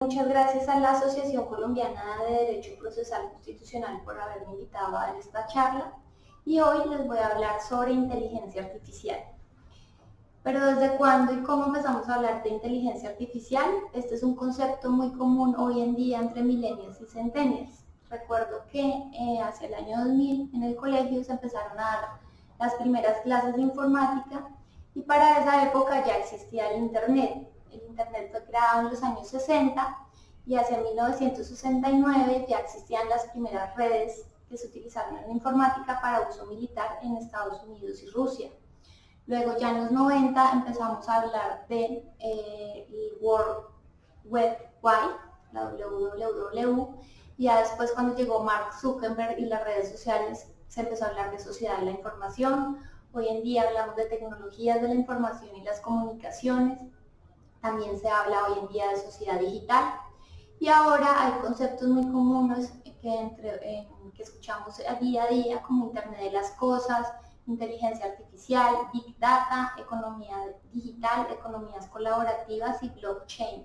Muchas gracias a la Asociación Colombiana de Derecho Procesal Constitucional por haberme invitado a dar esta charla y hoy les voy a hablar sobre inteligencia artificial. Pero ¿desde cuándo y cómo empezamos a hablar de inteligencia artificial? Este es un concepto muy común hoy en día entre millennials y centennials. Recuerdo que hacia el año 2000 en el colegio se empezaron a dar las primeras clases de informática y para esa época ya existía el Internet. El Internet fue creado en los años 60 y hacia 1969 ya existían las primeras redes que se utilizaron en la informática para uso militar en Estados Unidos y Rusia. Luego ya en los 90 empezamos a hablar de el World Wide Web, la WWW, y ya después cuando llegó Mark Zuckerberg y las redes sociales se empezó a hablar de sociedad de la información. Hoy en día hablamos de tecnologías de la información y las comunicaciones. También se habla hoy en día de sociedad digital. Y ahora hay conceptos muy comunes que escuchamos día a día como Internet de las Cosas, inteligencia artificial, Big Data, economía digital, economías colaborativas y blockchain.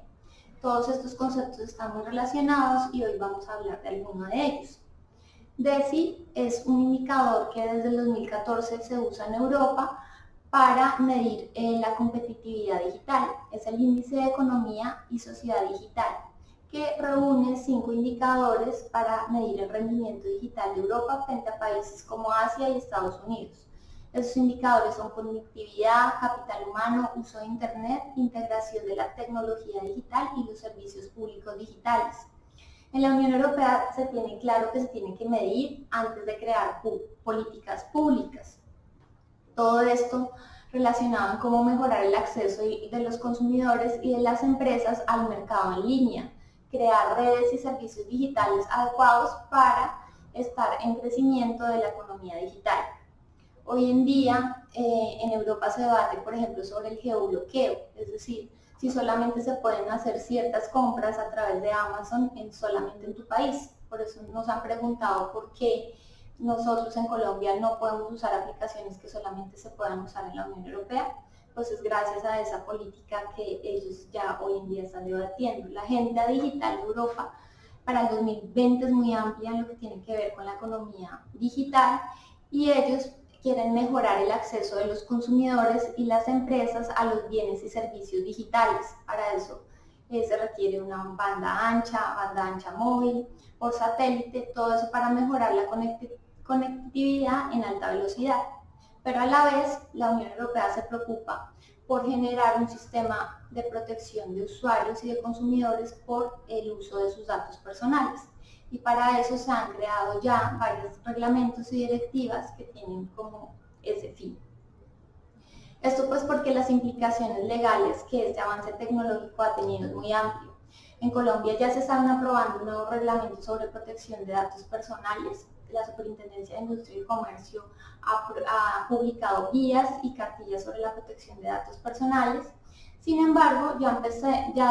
Todos estos conceptos están muy relacionados y hoy vamos a hablar de alguno de ellos. DESI es un indicador que desde el 2014 se usa en Europa para medir la competitividad digital. Es el índice de economía y sociedad digital, que reúne 5 indicadores para medir el rendimiento digital de Europa frente a países como Asia y Estados Unidos. Esos indicadores son conectividad, capital humano, uso de Internet, integración de la tecnología digital y los servicios públicos digitales. En la Unión Europea se tiene claro que se tiene que medir antes de crear políticas públicas. Todo esto relacionado en cómo mejorar el acceso de los consumidores y de las empresas al mercado en línea, crear redes y servicios digitales adecuados para estar en crecimiento de la economía digital. Hoy en día en Europa se debate, por ejemplo, sobre el geobloqueo, es decir, si solamente se pueden hacer ciertas compras a través de Amazon solamente en tu país. Por eso nos han preguntado por qué nosotros en Colombia no podemos usar aplicaciones que solamente se puedan usar en la Unión Europea. Pues es gracias a esa política que ellos ya hoy en día están debatiendo. La agenda digital de Europa para el 2020 es muy amplia en lo que tiene que ver con la economía digital y ellos quieren mejorar el acceso de los consumidores y las empresas a los bienes y servicios digitales. Para eso se requiere una banda ancha móvil, por satélite, todo eso para mejorar la conectividad en alta velocidad. Pero a la vez la Unión Europea se preocupa por generar un sistema de protección de usuarios y de consumidores por el uso de sus datos personales. Y para eso se han creado ya varios reglamentos y directivas que tienen como ese fin. Esto pues porque las implicaciones legales que este avance tecnológico ha tenido es muy amplio. En Colombia ya se están aprobando nuevos reglamentos sobre protección de datos personales. La Superintendencia de Industria y Comercio ha publicado guías y cartillas sobre la protección de datos personales. Sin embargo, ya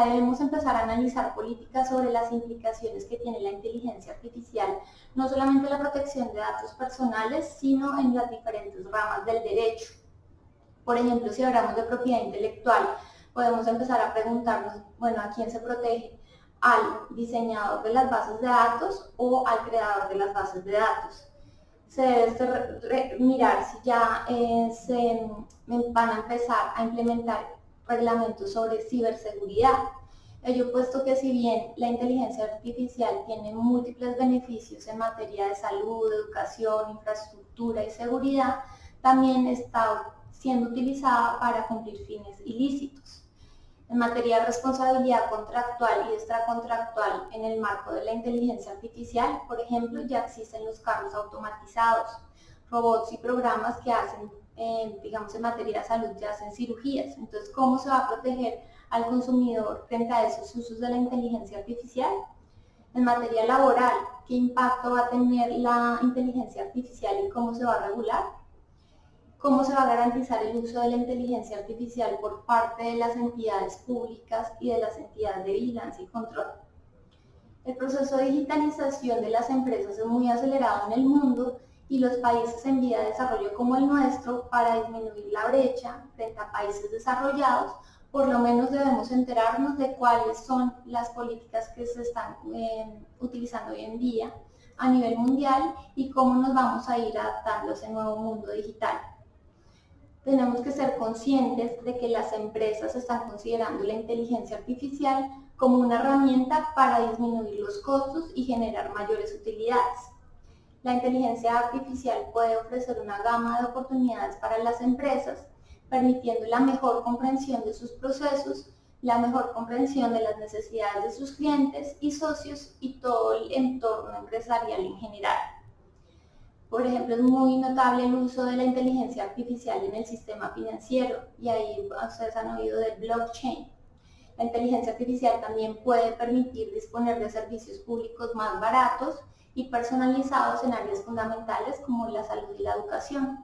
debemos empezar a analizar políticas sobre las implicaciones que tiene la inteligencia artificial, no solamente en la protección de datos personales, sino en las diferentes ramas del derecho. Por ejemplo, si hablamos de propiedad intelectual, podemos empezar a preguntarnos, bueno, ¿a quién se protege? ¿Al diseñador de las bases de datos o al creador de las bases de datos? Se debe mirar si ya se van a empezar a implementar reglamentos sobre ciberseguridad. Ello puesto que si bien la inteligencia artificial tiene múltiples beneficios en materia de salud, educación, infraestructura y seguridad, también está siendo utilizada para cumplir fines ilícitos. En materia de responsabilidad contractual y extracontractual en el marco de la inteligencia artificial, por ejemplo, ya existen los carros automatizados, robots y programas que hacen, digamos en materia de salud, ya hacen cirugías. Entonces, ¿cómo se va a proteger al consumidor frente a esos usos de la inteligencia artificial? En materia laboral, ¿qué impacto va a tener la inteligencia artificial y cómo se va a regular? ¿Cómo se va a garantizar el uso de la inteligencia artificial por parte de las entidades públicas y de las entidades de vigilancia y control? El proceso de digitalización de las empresas es muy acelerado en el mundo y los países en vía de desarrollo como el nuestro, para disminuir la brecha frente a países desarrollados, por lo menos debemos enterarnos de cuáles son las políticas que se están utilizando hoy en día a nivel mundial y cómo nos vamos a ir adaptando a ese nuevo mundo digital. Tenemos que ser conscientes de que las empresas están considerando la inteligencia artificial como una herramienta para disminuir los costos y generar mayores utilidades. La inteligencia artificial puede ofrecer una gama de oportunidades para las empresas, permitiendo la mejor comprensión de sus procesos, la mejor comprensión de las necesidades de sus clientes y socios y todo el entorno empresarial en general. Por ejemplo, es muy notable el uso de la inteligencia artificial en el sistema financiero y ahí ustedes han oído del blockchain. La inteligencia artificial también puede permitir disponer de servicios públicos más baratos y personalizados en áreas fundamentales como la salud y la educación.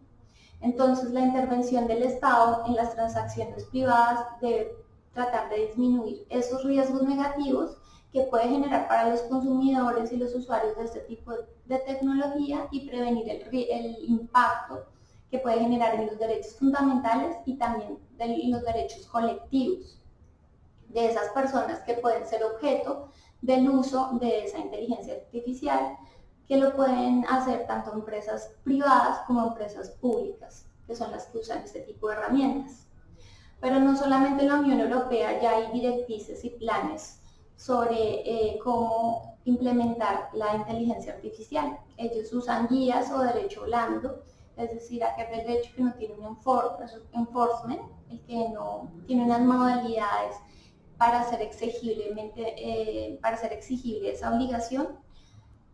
Entonces, la intervención del Estado en las transacciones privadas debe tratar de disminuir esos riesgos negativos que puede generar para los consumidores y los usuarios de este tipo de tecnología y prevenir el impacto que puede generar en los derechos fundamentales y también en los derechos colectivos de esas personas que pueden ser objeto del uso de esa inteligencia artificial, que lo pueden hacer tanto empresas privadas como empresas públicas, que son las que usan este tipo de herramientas. Pero no solamente en la Unión Europea ya hay directrices y planes sobre cómo implementar la inteligencia artificial. Ellos usan guías o derecho blando, es decir, aquel derecho que no tiene un enforcement, el que no tiene unas modalidades para hacer exigible esa obligación.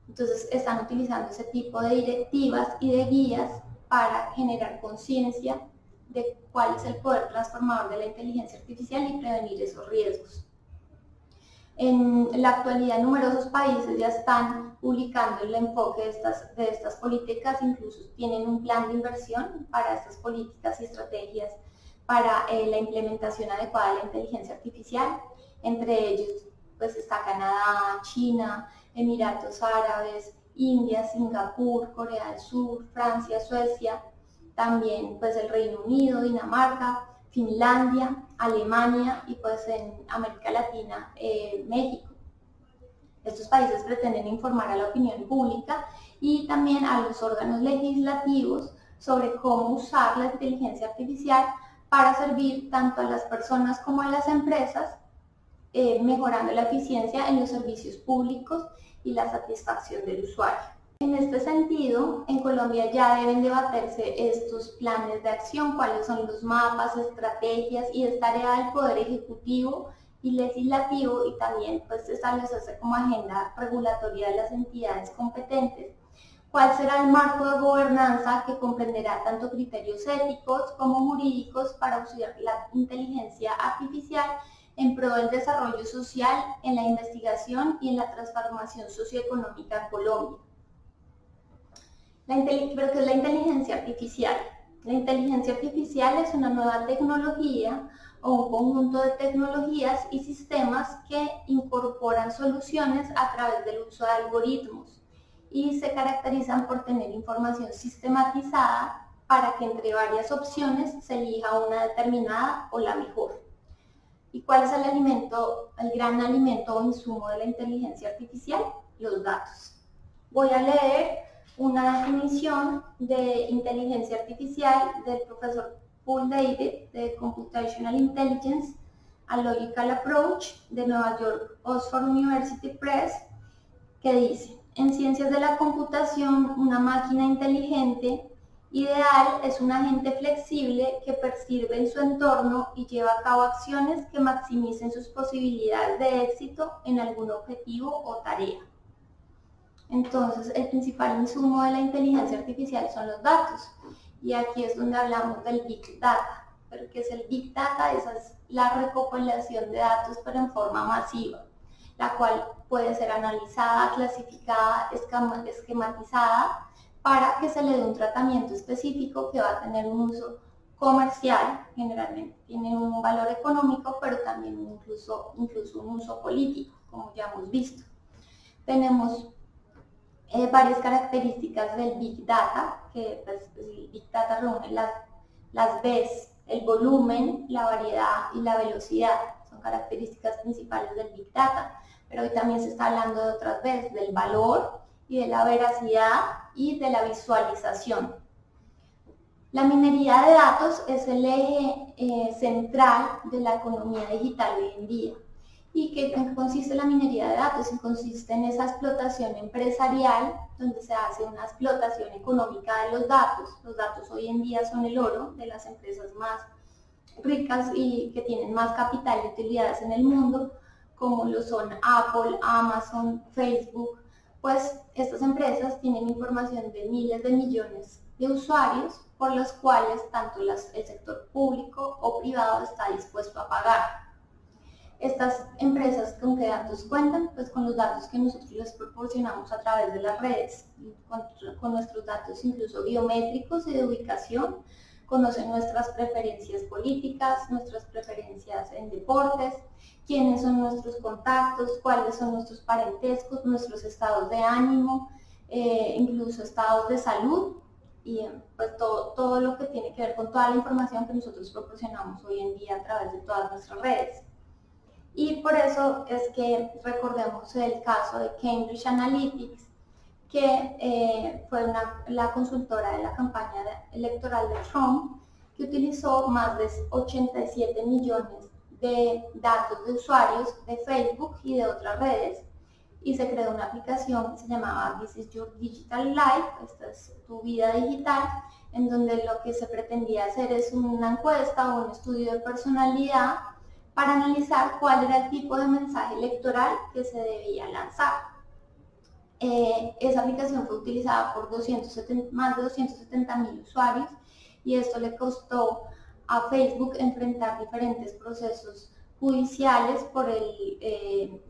Entonces están utilizando ese tipo de directivas y de guías para generar conciencia de cuál es el poder transformador de la inteligencia artificial y prevenir esos riesgos. En la actualidad, numerosos países ya están publicando el enfoque de estas políticas, incluso tienen un plan de inversión para estas políticas y estrategias para la implementación adecuada de la inteligencia artificial. Entre ellos pues está Canadá, China, Emiratos Árabes, India, Singapur, Corea del Sur, Francia, Suecia, también pues el Reino Unido, Dinamarca, Finlandia, Alemania y pues en América Latina, México. Estos países pretenden informar a la opinión pública y también a los órganos legislativos sobre cómo usar la inteligencia artificial para servir tanto a las personas como a las empresas, mejorando la eficiencia en los servicios públicos y la satisfacción del usuario. En este sentido, en Colombia ya deben debatirse estos planes de acción, cuáles son los mapas, estrategias, y es tarea del Poder Ejecutivo y Legislativo y también pues establecerse como agenda regulatoria de las entidades competentes. ¿Cuál será el marco de gobernanza que comprenderá tanto criterios éticos como jurídicos para usar la inteligencia artificial en pro del desarrollo social, en la investigación y en la transformación socioeconómica en Colombia? ¿Pero qué es la inteligencia artificial? La inteligencia artificial es una nueva tecnología o un conjunto de tecnologías y sistemas que incorporan soluciones a través del uso de algoritmos y se caracterizan por tener información sistematizada para que entre varias opciones se elija una determinada o la mejor. ¿Y cuál es el gran alimento o insumo de la inteligencia artificial? Los datos. Voy a leer una definición de inteligencia artificial del profesor Paul David de Computational Intelligence, a Logical Approach de Nueva York Oxford University Press, que dice: en ciencias de la computación, una máquina inteligente ideal es un agente flexible que percibe en su entorno y lleva a cabo acciones que maximicen sus posibilidades de éxito en algún objetivo o tarea. Entonces, el principal insumo de la inteligencia artificial son los datos. Y aquí es donde hablamos del Big Data. ¿Pero qué es el Big Data? Esa es la recopilación de datos, pero en forma masiva, la cual puede ser analizada, clasificada, esquematizada, para que se le dé un tratamiento específico que va a tener un uso comercial, generalmente tiene un valor económico, pero también incluso un uso político, como ya hemos visto. Tenemos varias características del Big Data, que pues, el Big Data reúne las Bs el volumen, la variedad y la velocidad. Son características principales del Big Data, pero hoy también se está hablando de otras veces del valor y de la veracidad y de la visualización. La minería de datos es el eje central de la economía digital hoy en día. ¿Y qué consiste la minería de datos? Consiste en esa explotación empresarial, donde se hace una explotación económica de los datos. Los datos hoy en día son el oro de las empresas más ricas y que tienen más capital y utilidades en el mundo, como lo son Apple, Amazon, Facebook. Pues estas empresas tienen información de miles de millones de usuarios por los cuales tanto el sector público o privado está dispuesto a pagar. Estas empresas, ¿con qué datos cuentan? Pues con los datos que nosotros les proporcionamos a través de las redes, con nuestros datos incluso biométricos y de ubicación. Conocen nuestras preferencias políticas, nuestras preferencias en deportes, quiénes son nuestros contactos, cuáles son nuestros parentescos, nuestros estados de ánimo, incluso estados de salud, y pues todo lo que tiene que ver con toda la información que nosotros proporcionamos hoy en día a través de todas nuestras redes. Y por eso es que recordemos el caso de Cambridge Analytica, que fue la consultora de la campaña electoral de Trump, que utilizó más de 87 millones de datos de usuarios de Facebook y de otras redes, y se creó una aplicación que se llamaba This is Your Digital Life, esta es tu vida digital, en donde lo que se pretendía hacer es una encuesta o un estudio de personalidad para analizar cuál era el tipo de mensaje electoral que se debía lanzar. Esa aplicación fue utilizada por más de 270.000 usuarios, y esto le costó a Facebook enfrentar diferentes procesos judiciales por el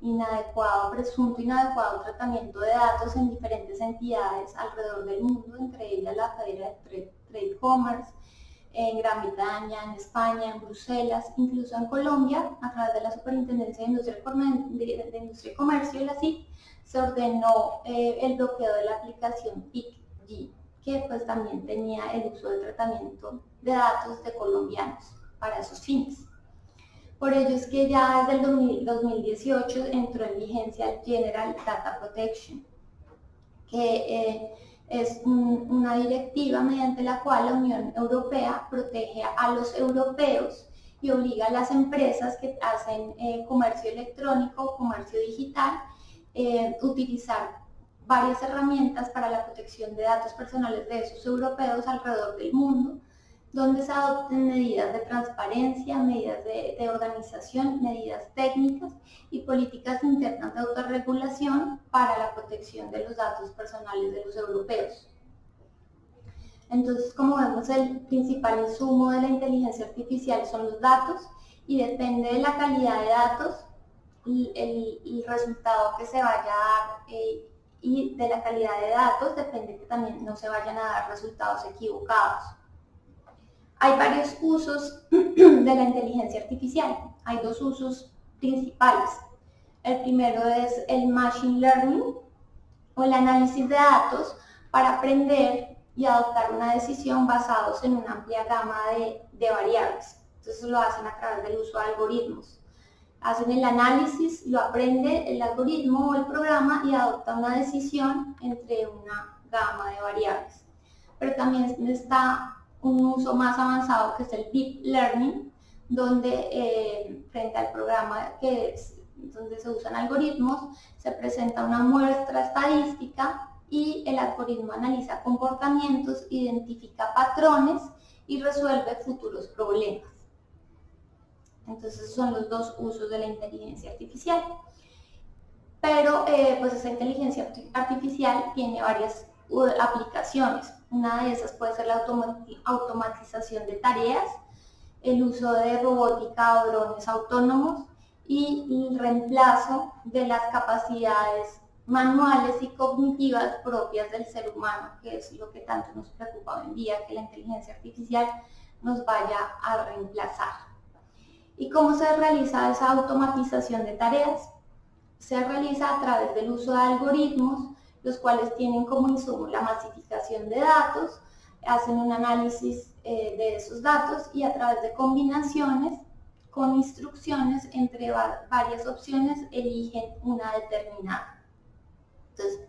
presunto inadecuado tratamiento de datos en diferentes entidades alrededor del mundo, entre ellas la Federal Trade Commerce, en Gran Bretaña, en España, en Bruselas, incluso en Colombia, a través de la Superintendencia de Industria y Comercio, la SIC, se ordenó el bloqueo de la aplicación PIC-G, que pues también tenía el uso de tratamiento de datos de colombianos para esos fines. Por ello es que ya desde el 2018 entró en vigencia el General Data Protection, que es una directiva mediante la cual la Unión Europea protege a los europeos y obliga a las empresas que hacen comercio electrónico, comercio digital, utilizar varias herramientas para la protección de datos personales de esos europeos alrededor del mundo, donde se adopten medidas de transparencia, medidas de organización, medidas técnicas y políticas internas de autorregulación para la protección de los datos personales de los europeos. Entonces, como vemos, el principal insumo de la inteligencia artificial son los datos, y depende de la calidad de datos, el resultado que se vaya a dar, y de la calidad de datos depende que también no se vayan a dar resultados equivocados. Hay varios usos de la inteligencia artificial. Hay dos usos principales. El primero es el Machine Learning, o el análisis de datos para aprender y adoptar una decisión basados en una amplia gama de variables. Entonces lo hacen a través del uso de algoritmos. Hacen el análisis, lo aprende el algoritmo o el programa y adopta una decisión entre una gama de variables. Pero también está un uso más avanzado, que es el Deep Learning, donde frente al programa donde se usan algoritmos, se presenta una muestra estadística y el algoritmo analiza comportamientos, identifica patrones y resuelve futuros problemas. Entonces son los dos usos de la inteligencia artificial. Pero pues esa inteligencia artificial tiene varias aplicaciones. Una de esas puede ser la automatización de tareas, el uso de robótica o drones autónomos y el reemplazo de las capacidades manuales y cognitivas propias del ser humano, que es lo que tanto nos preocupa hoy en día, que la inteligencia artificial nos vaya a reemplazar. ¿Y cómo se realiza esa automatización de tareas? Se realiza a través del uso de algoritmos, los cuales tienen como insumo la masificación de datos, hacen un análisis de esos datos y a través de combinaciones con instrucciones entre varias opciones eligen una determinada. Entonces,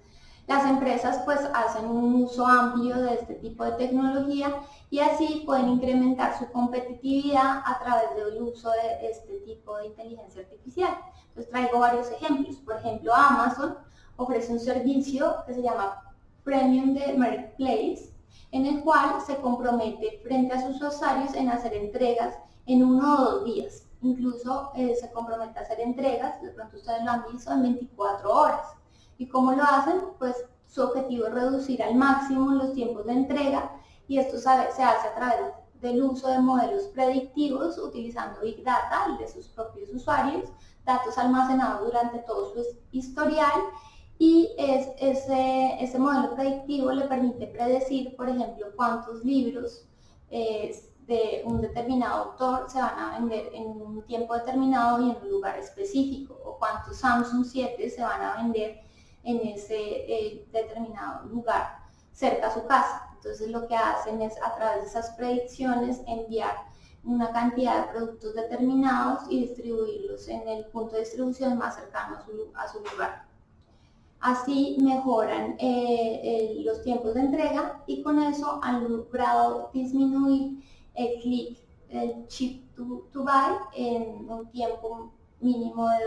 las empresas pues hacen un uso amplio de este tipo de tecnología y así pueden incrementar su competitividad a través del uso de este tipo de inteligencia artificial. Entonces traigo varios ejemplos. Por ejemplo, Amazon ofrece un servicio que se llama Premium de Marketplace, en el cual se compromete frente a sus usuarios en hacer entregas en 1 o 2 días. Incluso se compromete a hacer entregas, de pronto ustedes lo han visto, en 24 horas. ¿Y cómo lo hacen? Pues su objetivo es reducir al máximo los tiempos de entrega y esto se hace a través del uso de modelos predictivos utilizando Big Data de sus propios usuarios, datos almacenados durante todo su historial y ese modelo predictivo le permite predecir, por ejemplo, cuántos libros de un determinado autor se van a vender en un tiempo determinado y en un lugar específico, o cuántos Samsung 7 se van a vender en ese determinado lugar cerca a su casa. Entonces lo que hacen es a través de esas predicciones enviar una cantidad de productos determinados y distribuirlos en el punto de distribución más cercano a su lugar. Así mejoran los tiempos de entrega y con eso han logrado disminuir el chip to buy en un tiempo mínimo de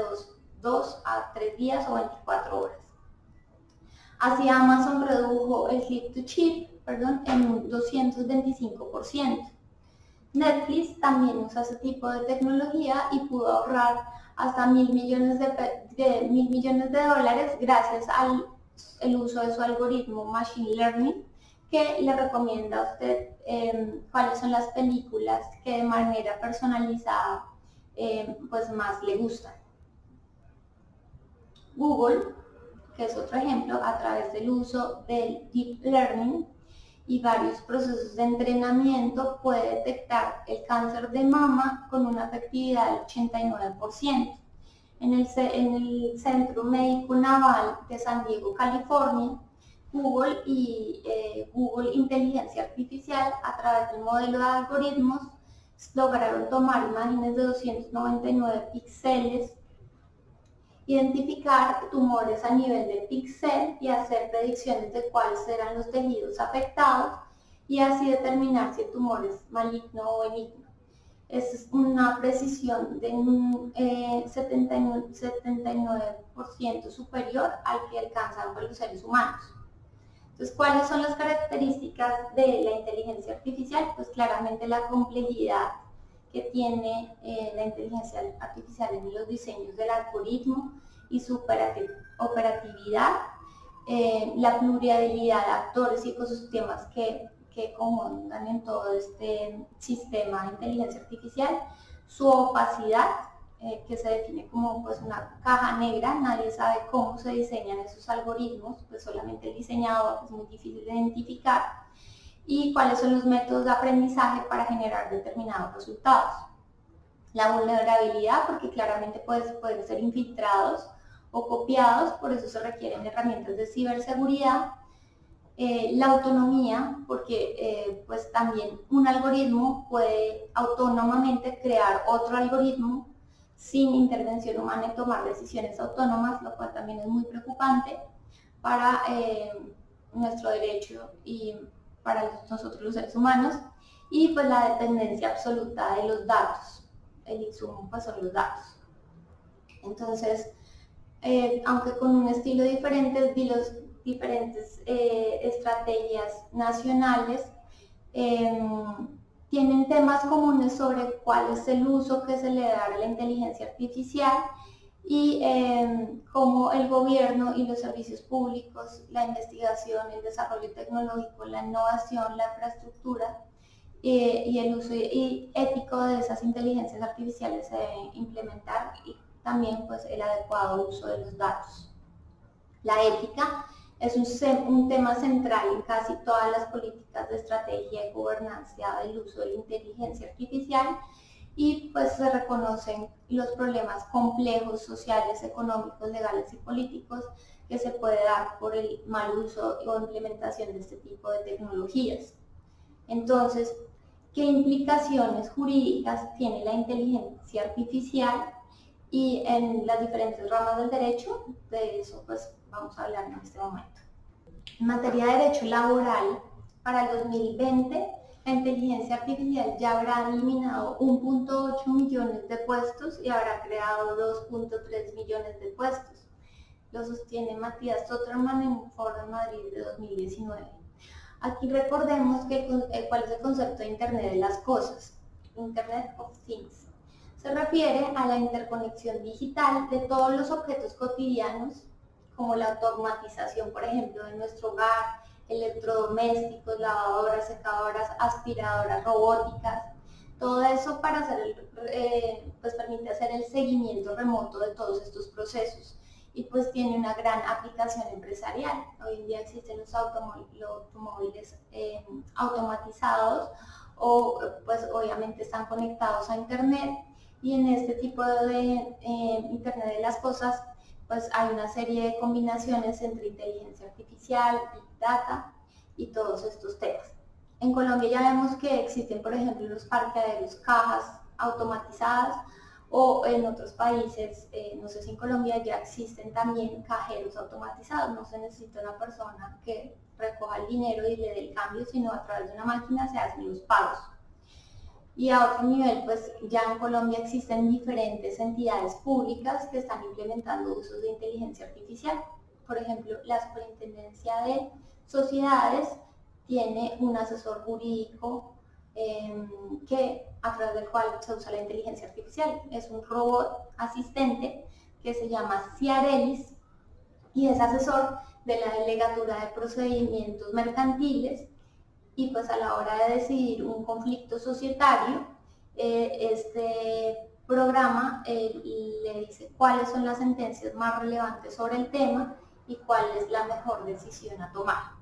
2 a 3 días o 24 horas. Así Amazon redujo el click to chip en un 225%. Netflix también usa ese tipo de tecnología y pudo ahorrar hasta $1.000 millones de dólares gracias al uso de su algoritmo Machine Learning, que le recomienda a usted cuáles son las películas que de manera personalizada pues más le gustan. Google, que es otro ejemplo, a través del uso del Deep Learning y varios procesos de entrenamiento puede detectar el cáncer de mama con una efectividad del 89%. En el Centro Médico Naval de San Diego, California, Google y Google Inteligencia Artificial, a través de un modelo de algoritmos, lograron tomar imágenes de 299 píxeles, identificar tumores a nivel de píxel y hacer predicciones de cuáles serán los tejidos afectados y así determinar si el tumor es maligno o benigno. Es una precisión de un 79% superior al que alcanzan los seres humanos. Entonces, ¿cuáles son las características de la inteligencia artificial? Pues claramente la complejidad que tiene la inteligencia artificial en los diseños del algoritmo y su operatividad, la pluralidad de actores y ecosistemas que comandan en todo este sistema de inteligencia artificial, su opacidad, que se define como pues una caja negra, nadie sabe cómo se diseñan esos algoritmos, pues solamente el diseñador, es muy difícil de identificar, y cuáles son los métodos de aprendizaje para generar determinados resultados. La vulnerabilidad, porque claramente pueden ser infiltrados o copiados, por eso se requieren herramientas de ciberseguridad. La autonomía, porque pues también un algoritmo puede autónomamente crear otro algoritmo sin intervención humana y tomar decisiones autónomas, lo cual también es muy preocupante para nuestro derecho y para nosotros los seres humanos. Y pues la dependencia absoluta de los datos, el insumo pues son los datos. Entonces, aunque con un estilo diferente, los diferentes estrategias nacionales tienen temas comunes sobre cuál es el uso que se le da a la inteligencia artificial y cómo el gobierno y los servicios públicos, la investigación, el desarrollo tecnológico, la innovación, la infraestructura y el uso ético de esas inteligencias artificiales se debe implementar y también pues el adecuado uso de los datos. La ética es un tema central en casi todas las políticas de estrategia y gobernanza del uso de la inteligencia artificial y pues se reconocen los problemas complejos sociales, económicos, legales y políticos que se puede dar por el mal uso o implementación de este tipo de tecnologías. Entonces, ¿qué implicaciones jurídicas tiene la inteligencia artificial? Y en las diferentes ramas del derecho, de eso pues vamos a hablar en este momento. En materia de derecho laboral, para el 2020, la inteligencia artificial ya habrá eliminado 1.8 millones de puestos y habrá creado 2.3 millones de puestos. Lo sostiene Matías Soterman en un foro en Madrid de 2019. Aquí recordemos cuál es el concepto de Internet de las cosas, Internet of Things. Se refiere a la interconexión digital de todos los objetos cotidianos, como la automatización, por ejemplo, de nuestro hogar, electrodomésticos, lavadoras, secadoras, aspiradoras robóticas. Todo eso para pues permite hacer el seguimiento remoto de todos estos procesos y pues tiene una gran aplicación empresarial. Hoy en día existen los automóviles automatizados o pues obviamente están conectados a internet, y en este tipo de internet de las cosas pues hay una serie de combinaciones entre inteligencia artificial, big data y todos estos temas. En Colombia ya vemos que existen, por ejemplo, los parqueaderos, cajas automatizadas, o en otros países, no sé si en Colombia ya existen también cajeros automatizados. No se necesita una persona que recoja el dinero y le dé el cambio, sino a través de una máquina se hacen los pagos. Y a otro nivel, pues ya en Colombia existen diferentes entidades públicas que están implementando usos de inteligencia artificial. Por ejemplo, la Superintendencia de Sociedades tiene un asesor jurídico a través del cual se usa la inteligencia artificial. Es un robot asistente que se llama Ciarelis y es asesor de la Delegatura de Procedimientos Mercantiles, y pues a la hora de decidir un conflicto societario, este programa le dice cuáles son las sentencias más relevantes sobre el tema y cuál es la mejor decisión a tomar.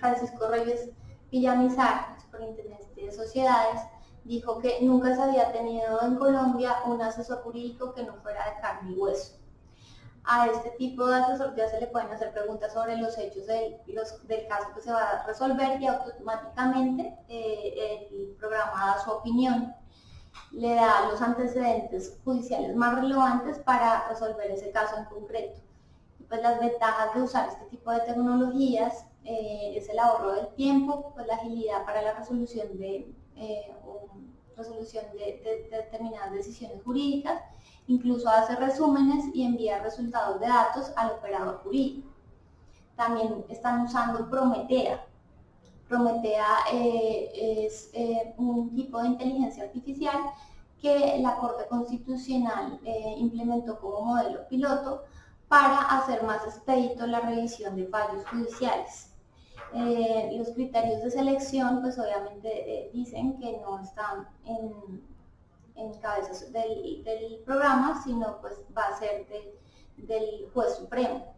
Francisco Reyes Villamizar, superintendente de sociedades, dijo que nunca se había tenido en Colombia un asesor jurídico que no fuera de carne y hueso. A este tipo de asesor ya se le pueden hacer preguntas sobre los hechos del caso que se va a resolver, y automáticamente el programa da su opinión, le da los antecedentes judiciales más relevantes para resolver ese caso en concreto. Pues las ventajas de usar este tipo de tecnologías es el ahorro del tiempo, pues la agilidad para la resolución de determinadas decisiones jurídicas. Incluso hace resúmenes y envía resultados de datos al operador jurídico. También están usando Prometea. Prometea es un tipo de inteligencia artificial que la Corte Constitucional implementó como modelo piloto para hacer más expedito la revisión de fallos judiciales. Los criterios de selección pues obviamente dicen que no están en cabezas del programa, sino pues va a ser del juez supremo.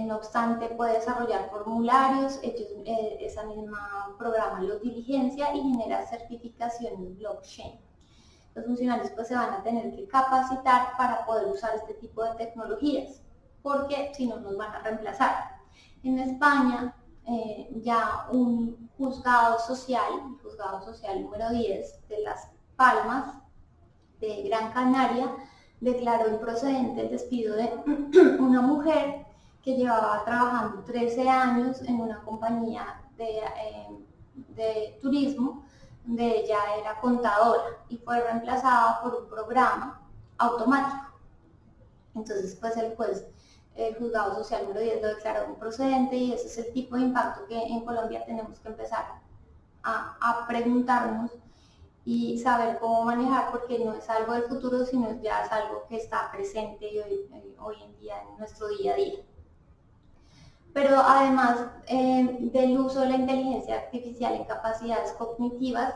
No obstante, puede desarrollar formularios, esa misma programa los diligencia y genera certificaciones blockchain. Los funcionarios pues se van a tener que capacitar para poder usar este tipo de tecnologías, porque si no nos van a reemplazar. En España ya un juzgado social, el juzgado social número 10 de Las Palmas de Gran Canaria, declaró improcedente el despido de una mujer que llevaba trabajando 13 años en una compañía de turismo, donde ella era contadora, y fue reemplazada por un programa automático. Entonces, pues el juzgado social número 10 lo declaró improcedente, y ese es el tipo de impacto que en Colombia tenemos que empezar a preguntarnos y saber cómo manejar, porque no es algo del futuro, sino ya es algo que está presente hoy en día en nuestro día a día. Pero además del uso de la inteligencia artificial en capacidades cognitivas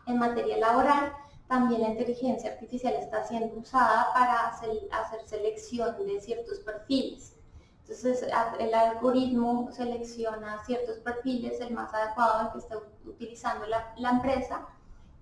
en materia laboral, también la inteligencia artificial está siendo usada para hacer selección de ciertos perfiles. Entonces el algoritmo selecciona ciertos perfiles, el más adecuado al que está utilizando la empresa,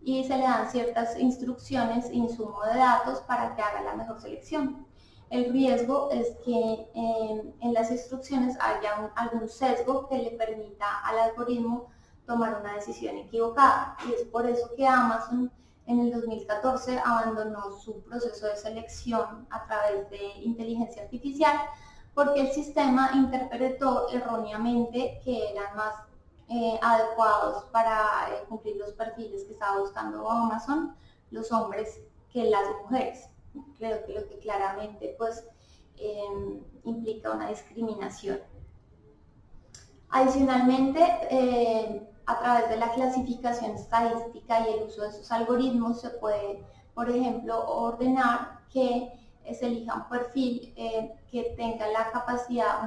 y se le dan ciertas instrucciones, insumo de datos para que haga la mejor selección. El riesgo es que en las instrucciones haya algún sesgo que le permita al algoritmo tomar una decisión equivocada. Y es por eso que Amazon en el 2014 abandonó su proceso de selección a través de inteligencia artificial, porque el sistema interpretó erróneamente que eran más adecuados para cumplir los perfiles que estaba buscando Amazon los hombres que las mujeres. Creo que lo que claramente pues implica una discriminación. Adicionalmente, a través de la clasificación estadística y el uso de esos algoritmos se puede, por ejemplo, ordenar que se elija un perfil que tenga la capacidad,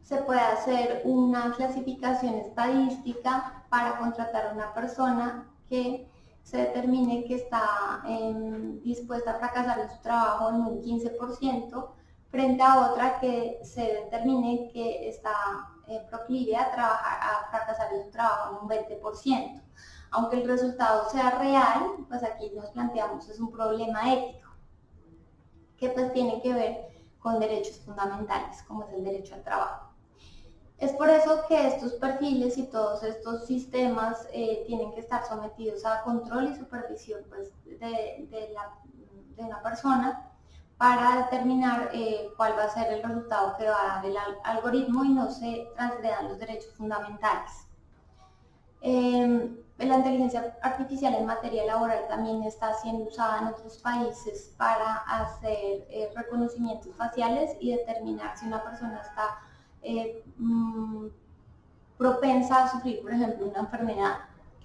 se puede hacer una clasificación estadística para contratar a una persona que se determine que está dispuesta a fracasar en su trabajo en un 15%, frente a otra que se determine que está proclive a fracasar en su trabajo en un 20%. Aunque el resultado sea real, pues aquí nos planteamos es un problema ético, que pues tiene que ver con derechos fundamentales, como es el derecho al trabajo. Es por eso que estos perfiles y todos estos sistemas tienen que estar sometidos a control y supervisión pues, de una persona, para determinar cuál va a ser el resultado que va a dar el algoritmo y no se transgredan los derechos fundamentales. La inteligencia artificial en materia laboral también está siendo usada en otros países para hacer reconocimientos faciales y determinar si una persona está propensa a sufrir, por ejemplo, una enfermedad.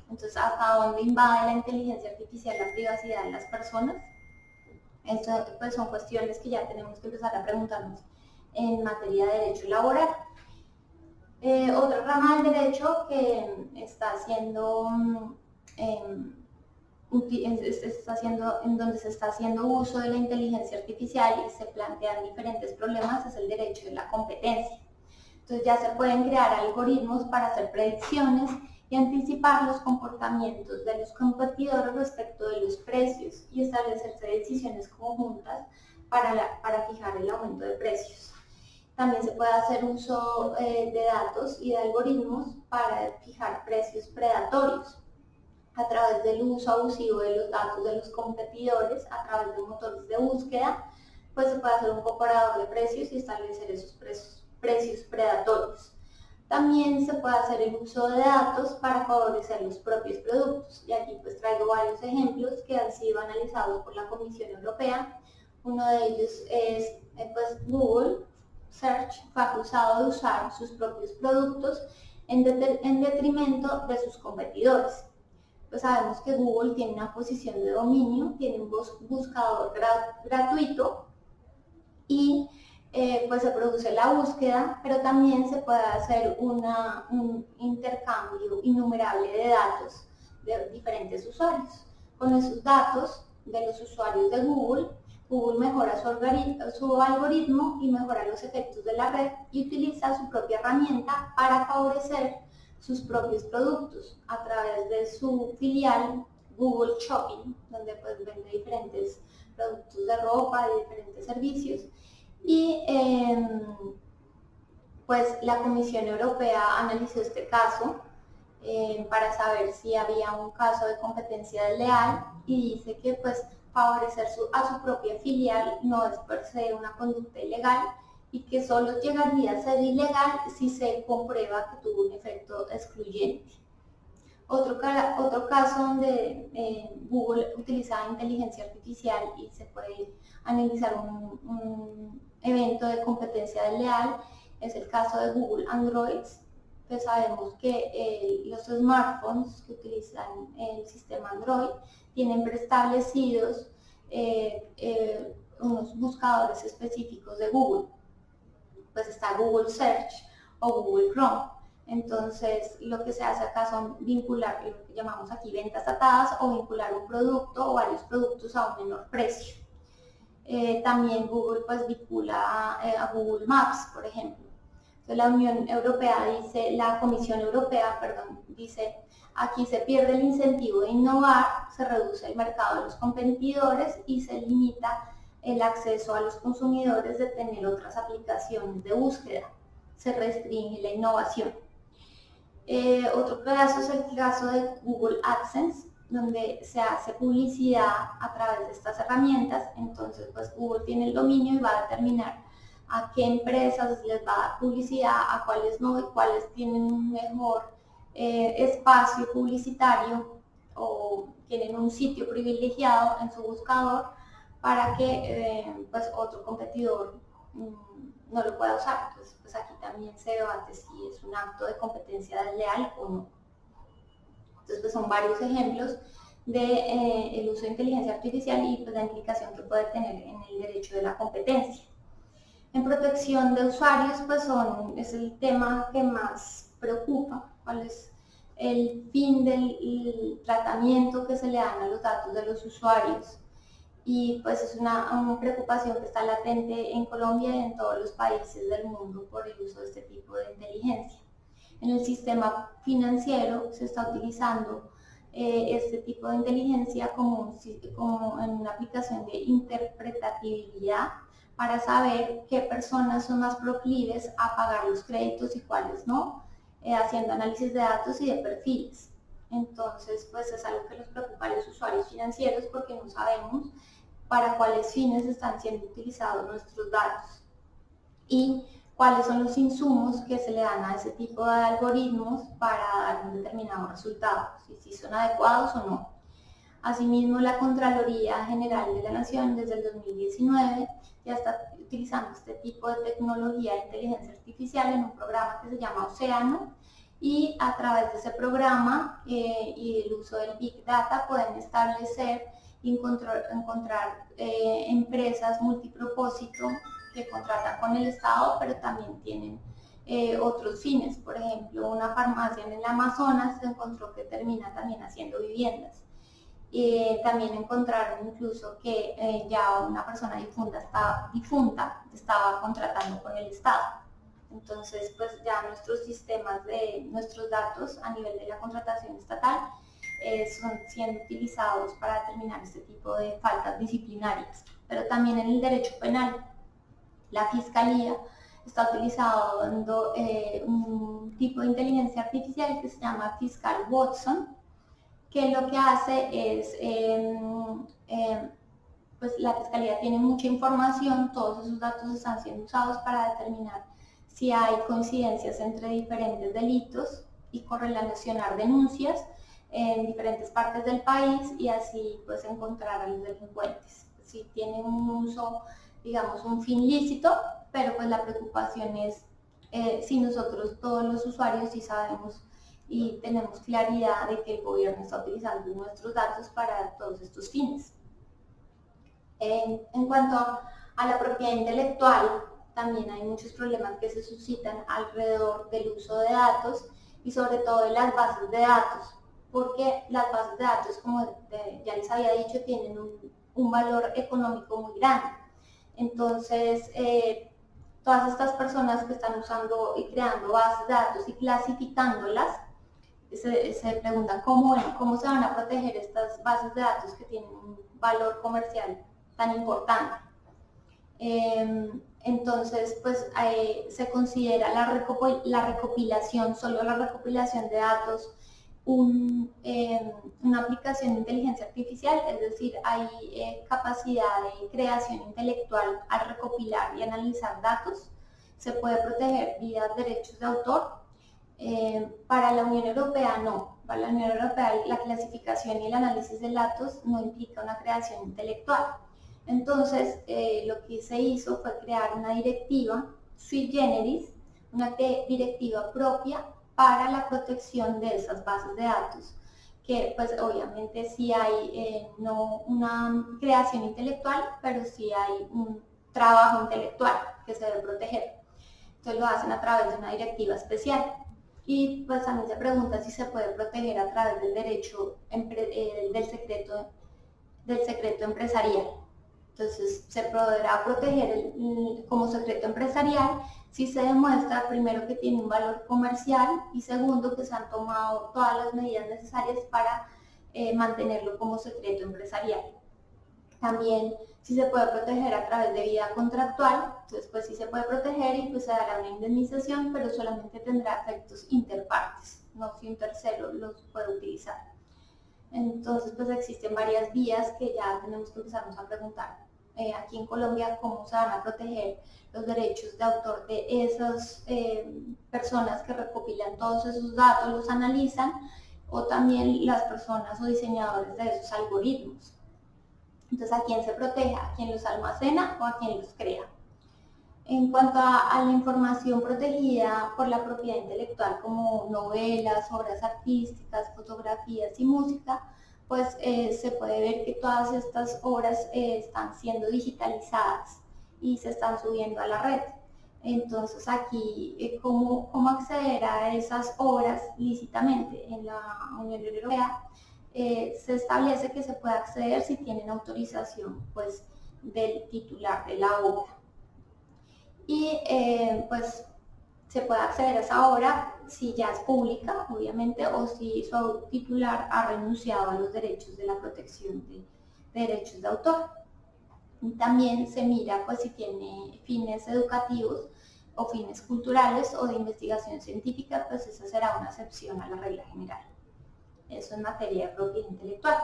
Entonces, ¿hasta dónde invade la inteligencia artificial la privacidad de las personas? Esto pues, son cuestiones que ya tenemos que empezar a preguntarnos en materia de derecho laboral. Otra rama del derecho que está haciendo, en donde se está haciendo uso de la inteligencia artificial y se plantean diferentes problemas es el derecho de la competencia. Entonces ya se pueden crear algoritmos para hacer predicciones y anticipar los comportamientos de los competidores respecto de los precios y establecerse decisiones conjuntas para fijar el aumento de precios. También se puede hacer uso de datos y de algoritmos para fijar precios predatorios a través del uso abusivo de los datos de los competidores, a través de motores de búsqueda, pues se puede hacer un comparador de precios y establecer esos precios predatorios. También se puede hacer el uso de datos para favorecer los propios productos. Y aquí pues traigo varios ejemplos que han sido analizados por la Comisión Europea. Uno de ellos es pues Google Search fue acusado de usar sus propios productos en detrimento de sus competidores. Pues sabemos que Google tiene una posición de dominio, tiene un buscador gratuito y pues se produce la búsqueda, pero también se puede hacer un intercambio innumerable de datos de diferentes usuarios. Con esos datos de los usuarios de Google mejora su algoritmo y mejora los efectos de la red y utiliza su propia herramienta para favorecer sus propios productos a través de su filial Google Shopping, donde pues vende diferentes productos de ropa y diferentes servicios. Y pues la Comisión Europea analizó este caso para saber si había un caso de competencia desleal y dice que pues favorecer a su propia filial no es per se una conducta ilegal y que solo llegaría a ser ilegal si se comprueba que tuvo un efecto excluyente. Otro caso donde Google utilizaba inteligencia artificial y se puede analizar un evento de competencia desleal es el caso de Google Android. Pues sabemos que los smartphones que utilizan el sistema Android tienen preestablecidos unos buscadores específicos de Google. Pues está Google Search o Google Chrome. Entonces, lo que se hace acá son vincular lo que llamamos aquí ventas atadas o vincular un producto o varios productos a un menor precio. También Google pues vincula a Google Maps, por ejemplo. Entonces, la Comisión Europea, dice, aquí se pierde el incentivo de innovar, se reduce el mercado de los competidores y se limita el acceso a los consumidores de tener otras aplicaciones de búsqueda. Se restringe la innovación. Otro pedazo es el caso de Google AdSense, donde se hace publicidad a través de estas herramientas. Entonces, pues Google tiene el dominio y va a determinar a qué empresas les va a dar publicidad, a cuáles no, y cuáles tienen un mejor espacio publicitario o tienen un sitio privilegiado en su buscador para que pues otro competidor no lo pueda usar. Entonces, pues aquí también se debate si es un acto de competencia desleal o no. Entonces, pues son varios ejemplos de el uso de inteligencia artificial y pues la implicación que puede tener en el derecho de la competencia. En protección de usuarios, pues es el tema que más preocupa, cuál es el fin del tratamiento que se le dan a los datos de los usuarios. Y pues es una preocupación que está latente en Colombia y en todos los países del mundo por el uso de este tipo de inteligencia. En el sistema financiero se está utilizando este tipo de inteligencia como en una aplicación de interpretabilidad para saber qué personas son más proclives a pagar los créditos y cuáles no, haciendo análisis de datos y de perfiles. Entonces, pues es algo que nos preocupa a los usuarios financieros porque no sabemos para cuáles fines están siendo utilizados nuestros datos y cuáles son los insumos que se le dan a ese tipo de algoritmos para dar un determinado resultado, si son adecuados o no. Asimismo, la Contraloría General de la Nación desde el 2019 ya está utilizando este tipo de tecnología de inteligencia artificial en un programa que se llama Océano, y a través de ese programa y el uso del Big Data pueden establecer y encontrar empresas multipropósito que contratan con el Estado, pero también tienen otros fines. Por ejemplo, una farmacia en el Amazonas se encontró que termina también haciendo viviendas. También encontraron incluso que ya una persona difunta estaba contratando con el Estado. Entonces, pues ya nuestros sistemas de nuestros datos a nivel de la contratación estatal son siendo utilizados para determinar este tipo de faltas disciplinarias. Pero también en el derecho penal, la Fiscalía está utilizando un tipo de inteligencia artificial que se llama Fiscal Watson, que lo que hace es, pues la Fiscalía tiene mucha información, todos esos datos están siendo usados para determinar si hay coincidencias entre diferentes delitos y correlacionar denuncias en diferentes partes del país y así pues encontrar a los delincuentes. Si tienen un uso, digamos, un fin lícito, pero pues la preocupación es si nosotros todos los usuarios sí sabemos y tenemos claridad de que el gobierno está utilizando nuestros datos para todos estos fines. En cuanto a la propiedad intelectual, también hay muchos problemas que se suscitan alrededor del uso de datos y sobre todo de las bases de datos, porque las bases de datos, como ya les había dicho, tienen un valor económico muy grande. Entonces, todas estas personas que están usando y creando bases de datos y clasificándolas, se preguntan cómo se van a proteger estas bases de datos que tienen un valor comercial tan importante. Entonces, pues se considera la recopilación, solo la recopilación de datos, una aplicación de inteligencia artificial, es decir, hay capacidad de creación intelectual al recopilar y analizar datos. Se puede proteger vía derechos de autor. Para la Unión Europea no, para la Unión Europea la clasificación y el análisis de datos no implica una creación intelectual. Entonces, lo que se hizo fue crear una directiva sui generis, una directiva propia para la protección de esas bases de datos, que pues obviamente sí hay no una creación intelectual, pero sí hay un trabajo intelectual que se debe proteger. Entonces lo hacen a través de una directiva especial. Y pues también se pregunta si se puede proteger a través del derecho del secreto empresarial. Entonces se podrá proteger como secreto empresarial si se demuestra primero que tiene un valor comercial y segundo que se han tomado todas las medidas necesarias para mantenerlo como secreto empresarial. También si se puede proteger a través de vía contractual, entonces pues sí se puede proteger y pues se dará una indemnización, pero solamente tendrá efectos interpartes, no si un tercero los puede utilizar. Entonces pues existen varias vías que ya tenemos que empezarnos a preguntar aquí en Colombia cómo se van a proteger los derechos de autor de esas personas que recopilan todos esos datos, los analizan, o también las personas o diseñadores de esos algoritmos. Entonces, ¿a quién se protege? ¿A quién los almacena o a quién los crea? En cuanto a la información protegida por la propiedad intelectual, como novelas, obras artísticas, fotografías y música, pues se puede ver que todas estas obras están siendo digitalizadas y se están subiendo a la red. Entonces aquí, ¿cómo acceder a esas obras lícitamente? En la Unión Europea se establece que se puede acceder si tienen autorización pues, del titular de la obra. Y pues se puede acceder a esa obra si ya es pública, obviamente, o si su titular ha renunciado a los derechos de la protección de derechos de autor. Y también se mira pues si tiene fines educativos o fines culturales o de investigación científica, pues esa será una excepción a la regla general. Eso en materia de propiedad intelectual.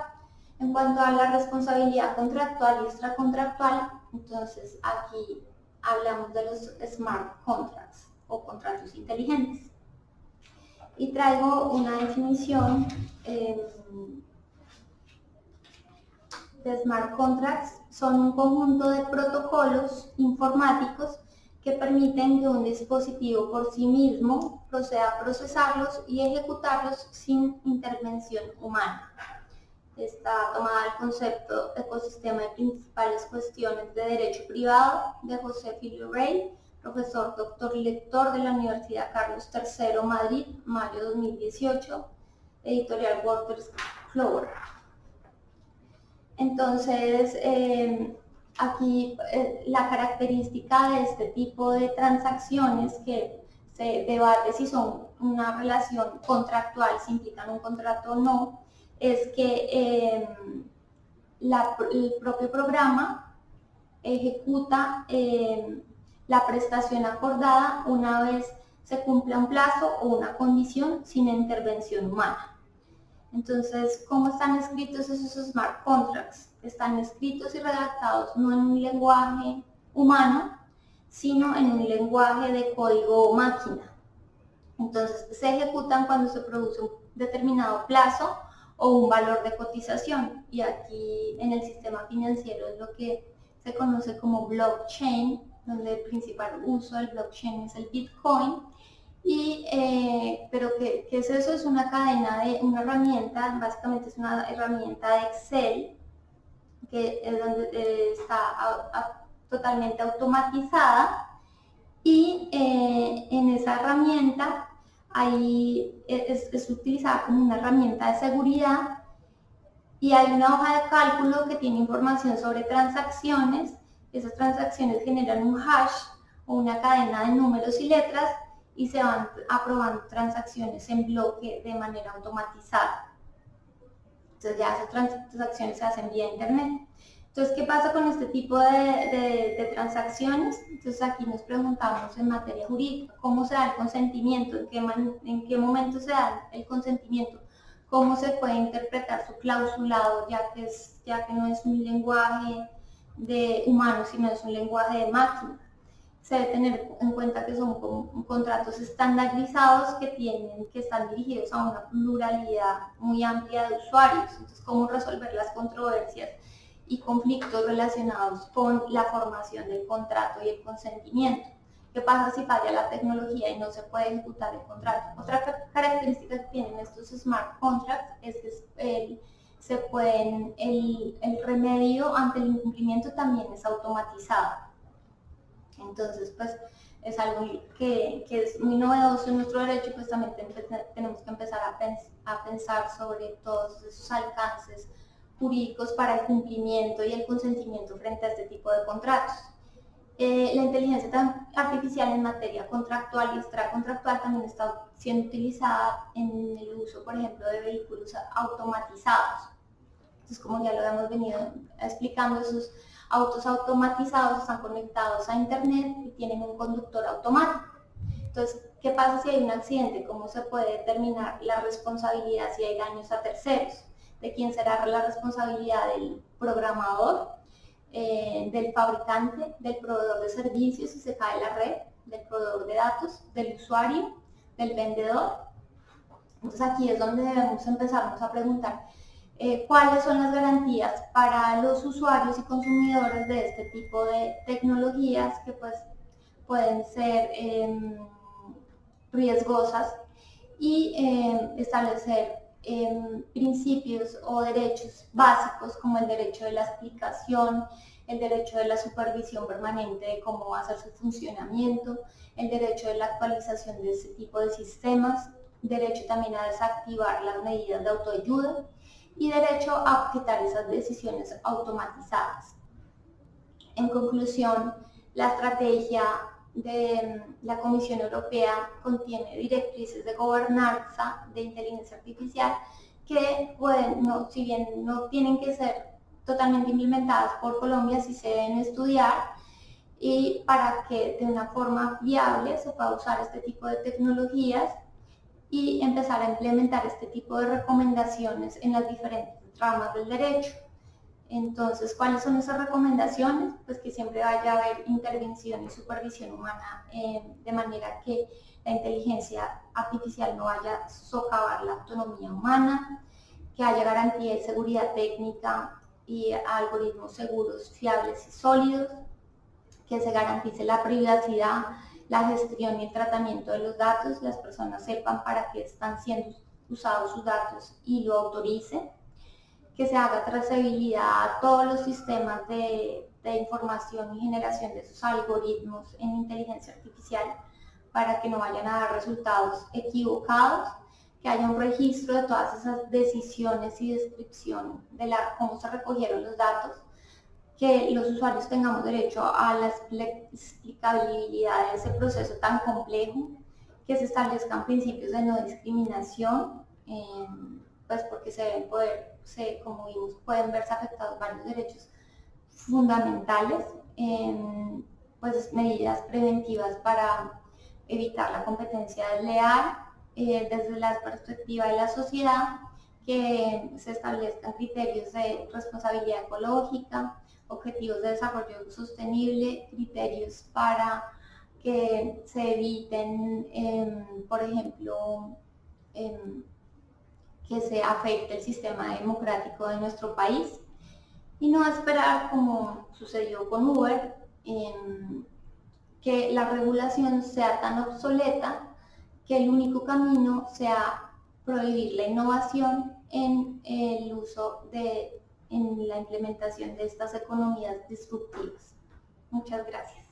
En cuanto a la responsabilidad contractual y extracontractual, entonces aquí hablamos de los smart contracts o contratos inteligentes. Y traigo una definición de smart contracts. Son un conjunto de protocolos informáticos que permiten que un dispositivo por sí mismo proceda a procesarlos y ejecutarlos sin intervención humana. Está tomada el concepto Ecosistema de Principales Cuestiones de Derecho Privado de José Filio Rey, profesor doctor lector de la Universidad Carlos III, Madrid, mayo 2018, editorial Wolters Kluwer. Entonces, aquí la característica de este tipo de transacciones que se debate si son una relación contractual, si implican un contrato o no, es que el propio programa ejecuta la prestación acordada una vez se cumpla un plazo o una condición sin intervención humana. Entonces, ¿cómo están escritos esos smart contracts? Están escritos y redactados no en un lenguaje humano, sino en un lenguaje de código máquina. Entonces, se ejecutan cuando se produce un determinado plazo o un valor de cotización. Y aquí en el sistema financiero es lo que se conoce como blockchain, donde el principal uso del blockchain es el Bitcoin. Pero ¿qué es eso? Es una cadena de una herramienta, básicamente es una herramienta de Excel, que es donde está totalmente automatizada, y en esa herramienta ahí es utilizada como una herramienta de seguridad, y hay una hoja de cálculo que tiene información sobre transacciones. Esas transacciones generan un hash o una cadena de números y letras y se van aprobando transacciones en bloque de manera automatizada. Entonces ya esas transacciones se hacen vía internet. Entonces, ¿qué pasa con este tipo de transacciones? Entonces aquí nos preguntamos en materia jurídica, ¿cómo se da el consentimiento? ¿En qué momento se da el consentimiento? ¿Cómo se puede interpretar su clausulado, ya que no es un lenguaje de humano, sino es un lenguaje de máquina? Se debe tener en cuenta que son contratos estandarizados que están dirigidos a una pluralidad muy amplia de usuarios. Entonces, ¿cómo resolver las controversias y conflictos relacionados con la formación del contrato y el consentimiento? ¿Qué pasa si falla la tecnología y no se puede ejecutar el contrato? Otra característica que tienen estos smart contracts es que el remedio ante el incumplimiento también es automatizado. Entonces, pues es algo que es muy novedoso en nuestro derecho, pues también tenemos que empezar a pensar sobre todos esos alcances jurídicos para el cumplimiento y el consentimiento frente a este tipo de contratos. La inteligencia artificial en materia contractual y extracontractual también está siendo utilizada en el uso, por ejemplo, de vehículos automatizados. Entonces, como ya lo hemos venido explicando, esos autos automatizados están conectados a internet y tienen un conductor automático. Entonces, ¿qué pasa si hay un accidente? ¿Cómo se puede determinar la responsabilidad si hay daños a terceros? ¿De quién será la responsabilidad? ¿Del programador, del fabricante, del proveedor de servicios si se cae la red, del proveedor de datos, del usuario, del vendedor? Entonces aquí es donde debemos empezarnos a preguntar cuáles son las garantías para los usuarios y consumidores de este tipo de tecnologías que pues pueden ser riesgosas, y establecer principios o derechos básicos como el derecho de la explicación, el derecho de la supervisión permanente de cómo va a ser su funcionamiento, el derecho de la actualización de este tipo de sistemas, derecho también a desactivar las medidas de autoayuda y derecho a objetar esas decisiones automatizadas. En conclusión, la estrategia de la Comisión Europea contiene directrices de gobernanza de inteligencia artificial que pueden, si bien no tienen que ser totalmente implementadas por Colombia, sí se deben estudiar, y para que de una forma viable se pueda usar este tipo de tecnologías y empezar a implementar este tipo de recomendaciones en las diferentes ramas del derecho. Entonces, ¿cuáles son esas recomendaciones? Pues que siempre vaya a haber intervención y supervisión humana, de manera que la inteligencia artificial no vaya a socavar la autonomía humana, que haya garantía de seguridad técnica y algoritmos seguros, fiables y sólidos, que se garantice la privacidad, la gestión y el tratamiento de los datos, las personas sepan para qué están siendo usados sus datos y lo autoricen, que se haga trazabilidad a todos los sistemas de información y generación de sus algoritmos en inteligencia artificial para que no vayan a dar resultados equivocados, que haya un registro de todas esas decisiones y descripción de cómo se recogieron los datos, que los usuarios tengamos derecho a la explicabilidad de ese proceso tan complejo, que se establezcan principios de no discriminación, pues porque como vimos, pueden verse afectados varios derechos fundamentales, pues medidas preventivas para evitar la competencia desleal, desde la perspectiva de la sociedad, que se establezcan criterios de responsabilidad ecológica, objetivos de desarrollo sostenible, criterios para que se eviten, por ejemplo, que se afecte el sistema democrático de nuestro país, y no esperar, como sucedió con Uber, que la regulación sea tan obsoleta que el único camino sea prohibir la innovación en el uso en la implementación de estas economías disruptivas. Muchas gracias.